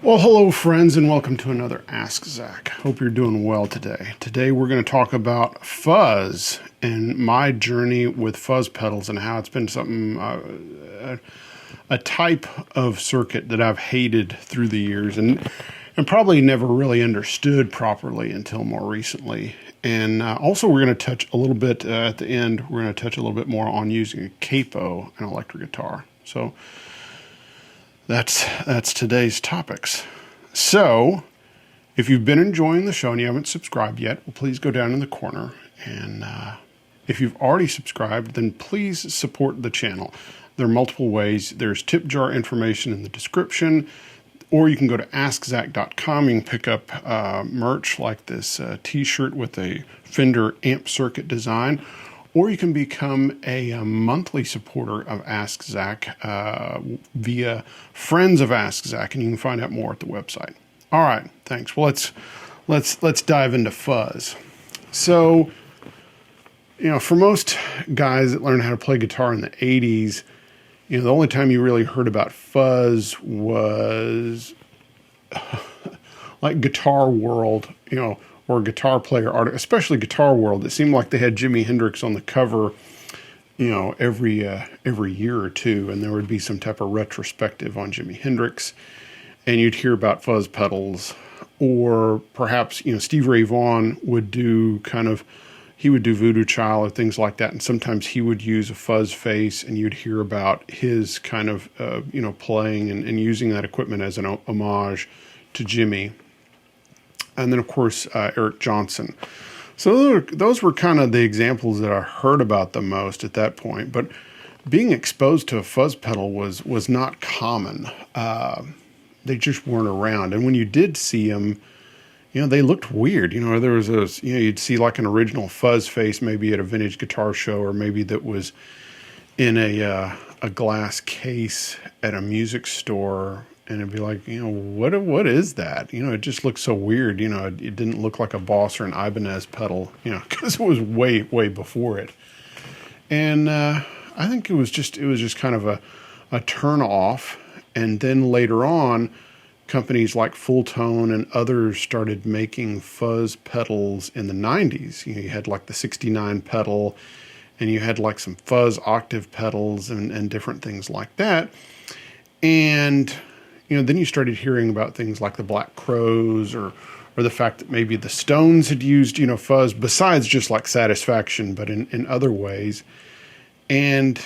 Well, hello friends, and welcome to another Ask Zach. Hope you're doing well today. Today we're going to talk about fuzz and my journey with fuzz pedals and how it's been something, a type of circuit that I've hated through the years and probably never really understood properly until more recently. And also we're going to touch a little bit at the end, we're going to touch a little bit more on using a capo, an electric guitar. So that's today's topics. So, if you've been enjoying the show and you haven't subscribed yet, well, please go down in the corner. And if you've already subscribed, then please support the channel. There are multiple ways. There's tip jar information in the description, or you can go to AskZac.com. You can pick up merch like this t-shirt with a Fender amp circuit design. Or you can become a monthly supporter of AskZac via Friends of AskZac, and you can find out more at the website. All right, thanks. Well, let's dive into fuzz. So, for most guys that learned how to play guitar in the '80s, the only time you really heard about fuzz was like Guitar World, or Guitar Player art, especially Guitar World. It seemed like they had Jimi Hendrix on the cover, every year or two, and there would be some type of retrospective on Jimi Hendrix, and you'd hear about fuzz pedals, or perhaps Steve Ray Vaughan would do he would do Voodoo Child or things like that, and sometimes he would use a fuzz face, and you'd hear about his kind of playing and using that equipment as an homage to Jimmy. And then, of course, Eric Johnson. So those were kind of the examples that I heard about the most at that point. But being exposed to a fuzz pedal was not common. They just weren't around. And when you did see them, they looked weird. There was you'd see like an original fuzz face maybe at a vintage guitar show, or maybe that was in a glass case at a music store. And it'd be like, what is that? It just looks so weird. It didn't look like a Boss or an Ibanez pedal, because it was way, way before it. And I think it was just kind of a turn off. And then later on, companies like Fulltone and others started making fuzz pedals in the 90s. You had like the 69 pedal, and you had like some fuzz octave pedals and different things like that. And then you started hearing about things like the Black Crowes, or the fact that maybe the Stones had used, fuzz besides just like Satisfaction, but in other ways. And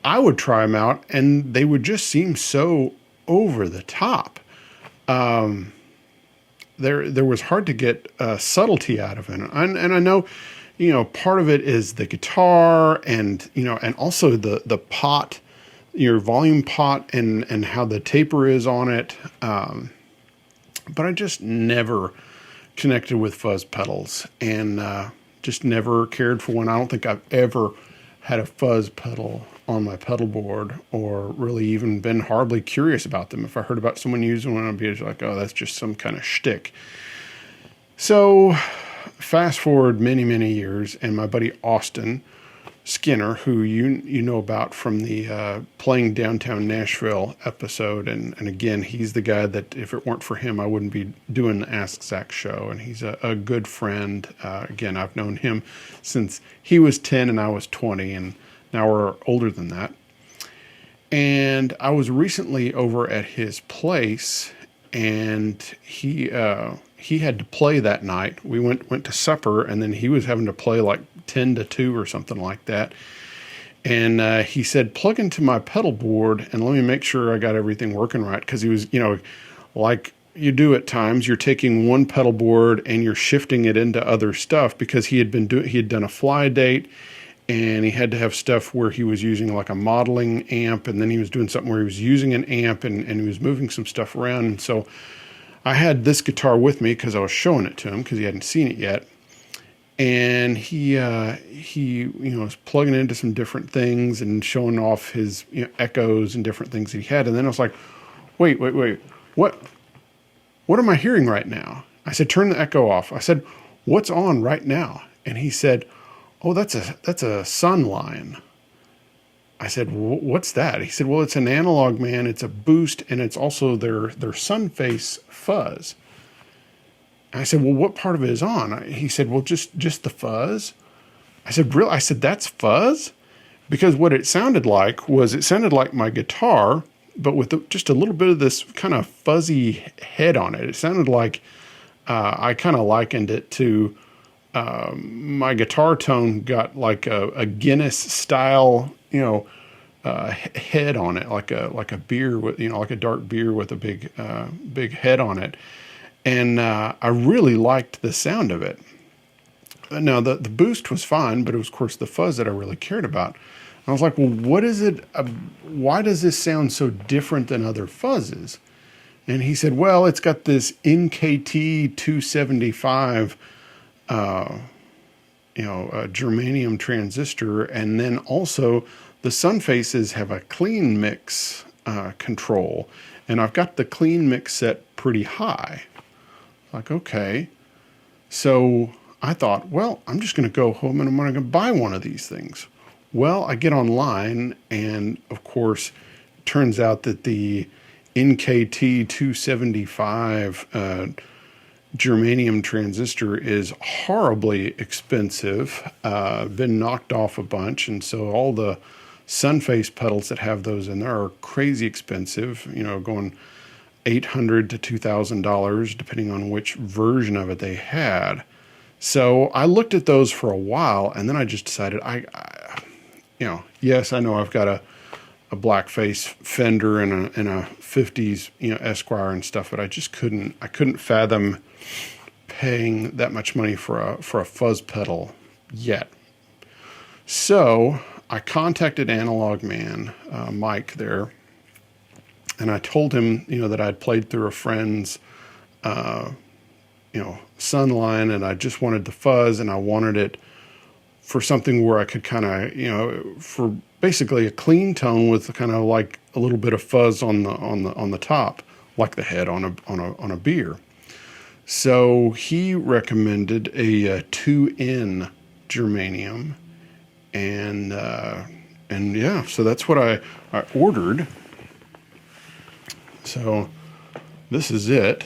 I would try them out, and they would just seem so over the top. There was hard to get subtlety out of it. And I know, part of it is the guitar and also the pot, your volume pot and how the taper is on it. But I just never connected with fuzz pedals, and just never cared for one. I don't think I've ever had a fuzz pedal on my pedal board, or really even been horribly curious about them. If I heard about someone using one, I'd be like, oh, that's just some kind of shtick. So fast forward many, many years, and my buddy Austin Skinner, who you know about from the Playing Downtown Nashville episode, and again, he's the guy that if it weren't for him, I wouldn't be doing the Ask Zach show, and he's a good friend. Again, I've known him since he was 10 and I was 20, and now we're older than that. And I was recently over at his place, and he had to play that night. We went to supper, and then he was having to play like 10 to 2 or something like that. And he said, plug into my pedal board and let me make sure I got everything working right. Because he was, like you do at times, you're taking one pedal board and you're shifting it into other stuff, because he had done a fly date, and he had to have stuff where he was using like a modeling amp, and then he was doing something where he was using an amp, and he was moving some stuff around. And so I had this guitar with me because I was showing it to him because he hadn't seen it yet. And he was plugging into some different things and showing off his echoes and different things that he had. And then I was like, wait, what am I hearing right now? I said, turn the echo off. I said, what's on right now? And he said, oh, that's a Sun Lion. I said, what's that? He said, well, it's an analog, man. It's a boost, and it's also their sun face fuzz. I said, well, what part of it is on? He said, well, just the fuzz. I said, really? I said, that's fuzz? Because what it sounded like was, it sounded like my guitar, but with just a little bit of this kind of fuzzy head on it. It sounded like, I kind of likened it to, my guitar tone got like a Guinness style, head on it, like a beer with, like a dark beer with a big head on it. And I really liked the sound of it. Now, the boost was fine, but it was, of course, the fuzz that I really cared about. I was like, well, what is it? Why does this sound so different than other fuzzes? And he said, well, it's got this NKT 275, germanium transistor. And then also the sun faces have a clean mix control. And I've got the clean mix set pretty high. Like, okay. So I thought, well, I'm just going to go home and I'm going to buy one of these things. Well, I get online, and of course, it turns out that the NKT 275 germanium transistor is horribly expensive, been knocked off a bunch, and so all the sun face pedals that have those in there are crazy expensive, going $800 to $2,000, depending on which version of it they had. So I looked at those for a while, and then I just decided, yes, I know I've got a black face Fender and a 50s, Esquire and stuff, but I just couldn't fathom paying that much money for a fuzz pedal yet. So I contacted Analog Man, Mike there, and I told him, that I'd played through a friend's, Sunline, and I just wanted the fuzz, and I wanted it for something where I could kind of, for basically a clean tone with kind of like a little bit of fuzz on the top, like the head on a beer. So he recommended a 2N germanium, and yeah, so that's what I ordered. So this is it.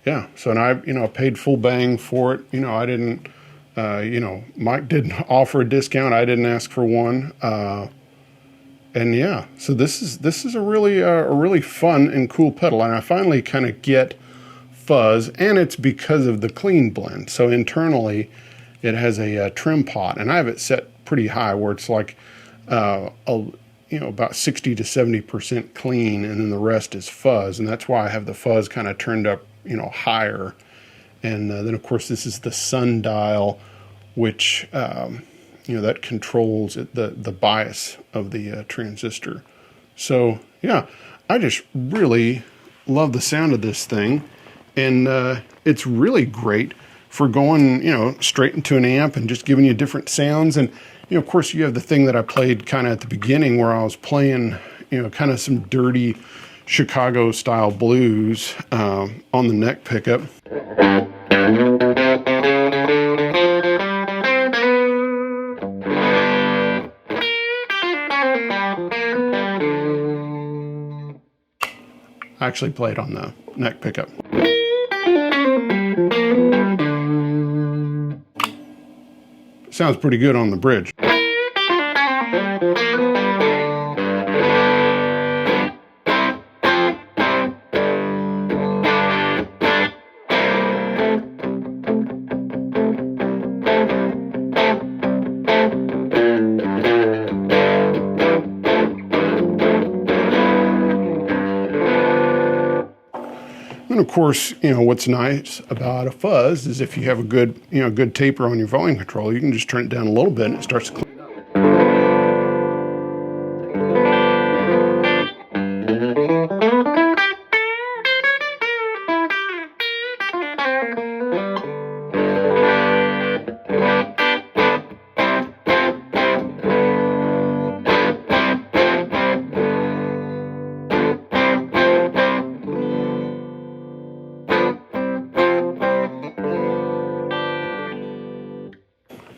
Yeah, so, and I paid full bang for it. I didn't, Mike didn't offer a discount. I didn't ask for one. And yeah, so this is a really fun and cool pedal. And I finally kind of get fuzz, and it's because of the clean blend. So internally it has a trim pot, and I have it set pretty high where it's like, about 60 to 70% clean, and then the rest is fuzz. And that's why I have the fuzz kind of turned up, higher. And then of course this is the sun dial, which, that controls the bias of the transistor. So yeah, I just really love the sound of this thing. And it's really great for going, straight into an amp and just giving you different sounds. And, of course, you have the thing that I played kind of at the beginning where I was playing, kind of some dirty Chicago-style blues on the neck pickup. I actually played on the neck pickup. Sounds pretty good on the bridge. And of course, what's nice about a fuzz is if you have a good taper on your volume control, you can just turn it down a little bit and it starts to clean up.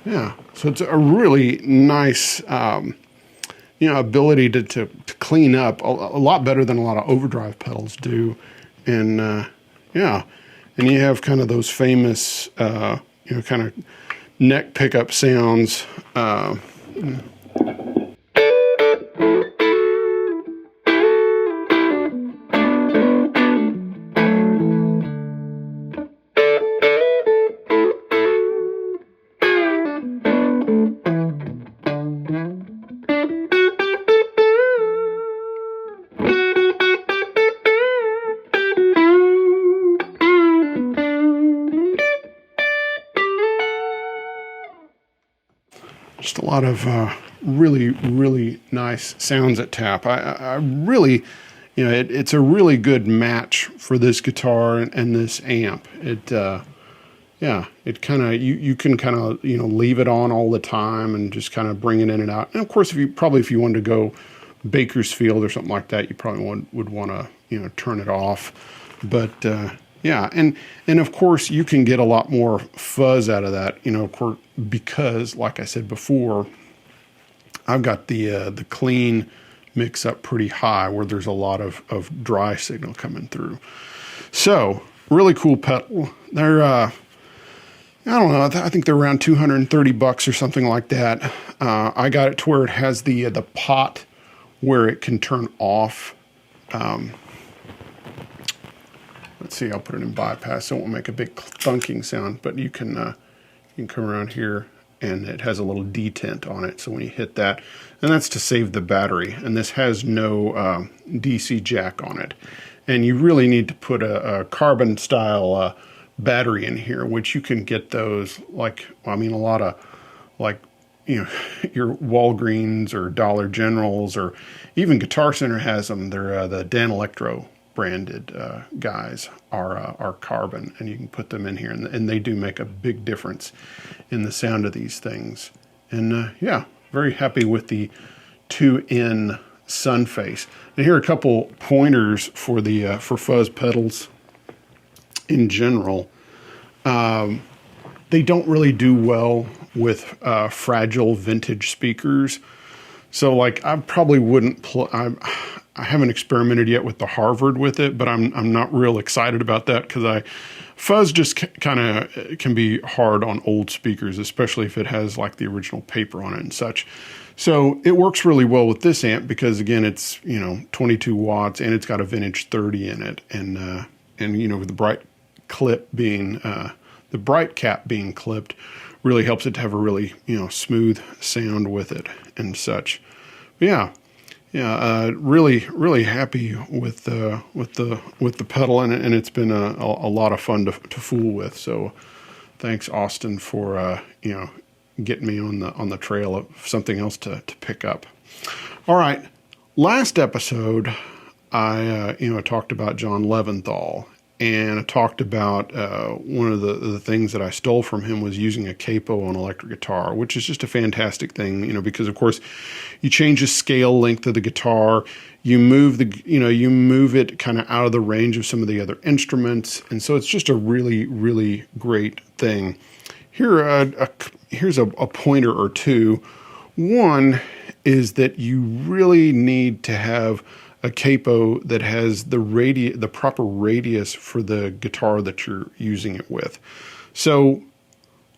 Yeah, So it's a really nice, ability to clean up a lot better than a lot of overdrive pedals do. And and you have kind of those famous, kind of neck pickup sounds. Just a lot of really, really nice sounds at tap. I really, it's a really good match for this guitar and this amp. It kind of, you can kind of, leave it on all the time and just kind of bring it in and out. And of course, if you wanted to go Bakersfield or something like that, you probably would want to, turn it off. But, and of course you can get a lot more fuzz out of that, of course, because like I said before, I've got the clean mix up pretty high where there's a lot of dry signal coming through. So really cool pedal. They're, I don't know, I think they're around $230 or something like that. I got it to where it has the pot where it can turn off. Let's see, I'll put it in bypass so it won't make a big thunking sound, but you can come around here and it has a little detent on it. So when you hit that, and that's to save the battery, and this has no DC jack on it. And you really need to put a carbon style battery in here, which you can get those a lot of your Walgreens or Dollar Generals, or even Guitar Center has them. They're the Dan Electro branded guys are carbon, and you can put them in here, and they do make a big difference in the sound of these things. And very happy with the 2N sun face. And here are a couple pointers for the for fuzz pedals in general. They don't really do well with fragile vintage speakers. So like I probably wouldn't I haven't experimented yet with the Harvard with it, but I'm not real excited about that because fuzz just kind of can be hard on old speakers, especially if it has like the original paper on it and such. So it works really well with this amp because again, it's 22 watts and it's got a vintage 30 in it, and with the bright clip being the bright cap being clipped really helps it to have a really smooth sound with it and such. But really, really happy with the pedal, and it's been a lot of fun to fool with. So, thanks Austin for getting me on the trail of something else to pick up. All right, last episode I talked about John Leventhal, and I talked about one of the things that I stole from him was using a capo on electric guitar, which is just a fantastic thing, because of course you change the scale length of the guitar, you move it kind of out of the range of some of the other instruments, and so it's just a really, really great thing. Here's a pointer or two. One is that you really need to have a capo that has the proper radius for the guitar that you're using it with. So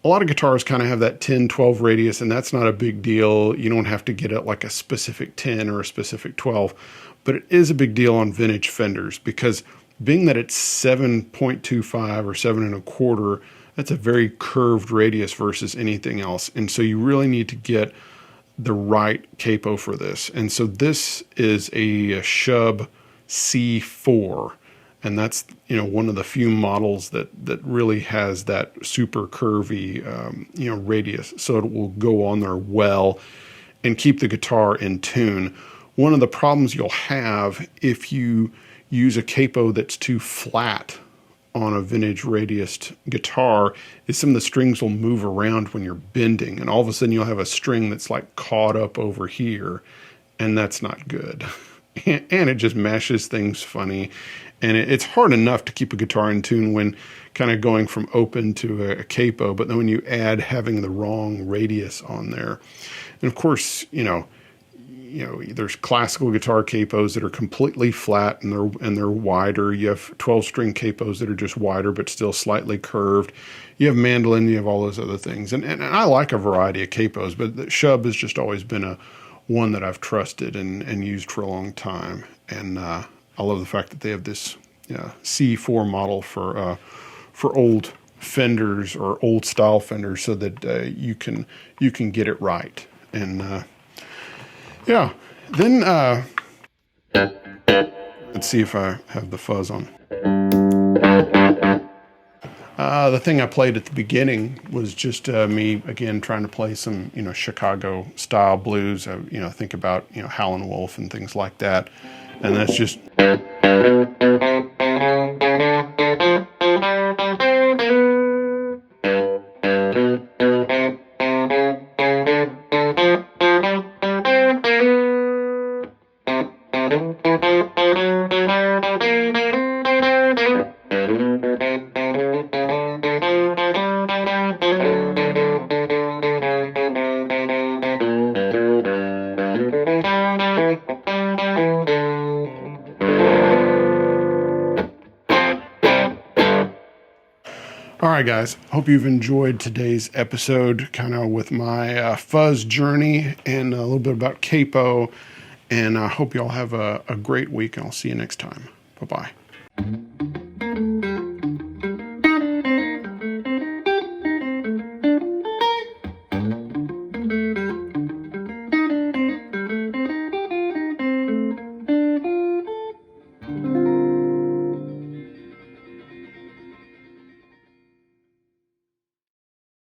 a lot of guitars kind of have that 10, 12 radius, and that's not a big deal. You don't have to get it like a specific 10 or a specific 12, but it is a big deal on vintage Fenders because being that it's 7.25 or 7.25, that's a very curved radius versus anything else. And so you really need to get the right capo for this. And so this is a Shub C4, and that's one of the few models that really has that super curvy radius, so it will go on there well and keep the guitar in tune. One of the problems you'll have if you use a capo that's too flat on a vintage radiused guitar is some of the strings will move around when you're bending, and all of a sudden you'll have a string that's like caught up over here, and that's not good. and it just mashes things funny. And it's hard enough to keep a guitar in tune when kind of going from open to a capo, but then when you add having the wrong radius on there. And of course, there's classical guitar capos that are completely flat and they're wider. You have 12-string capos that are just wider but still slightly curved. You have mandolin, you have all those other things. And I like a variety of capos, but the Shub has just always been one that I've trusted and used for a long time. And I love the fact that they have this C4 model for old Fenders or old style Fenders, so that you can get it right. And then let's see if I have the fuzz on. The thing I played at the beginning was just me again trying to play some Chicago style blues. Think about Howlin' Wolf and things like that, and that's just. All right, guys, hope you've enjoyed today's episode, kind of with my fuzz journey and a little bit about capo. And I hope you all have a great week, and I'll see you next time. Bye-bye.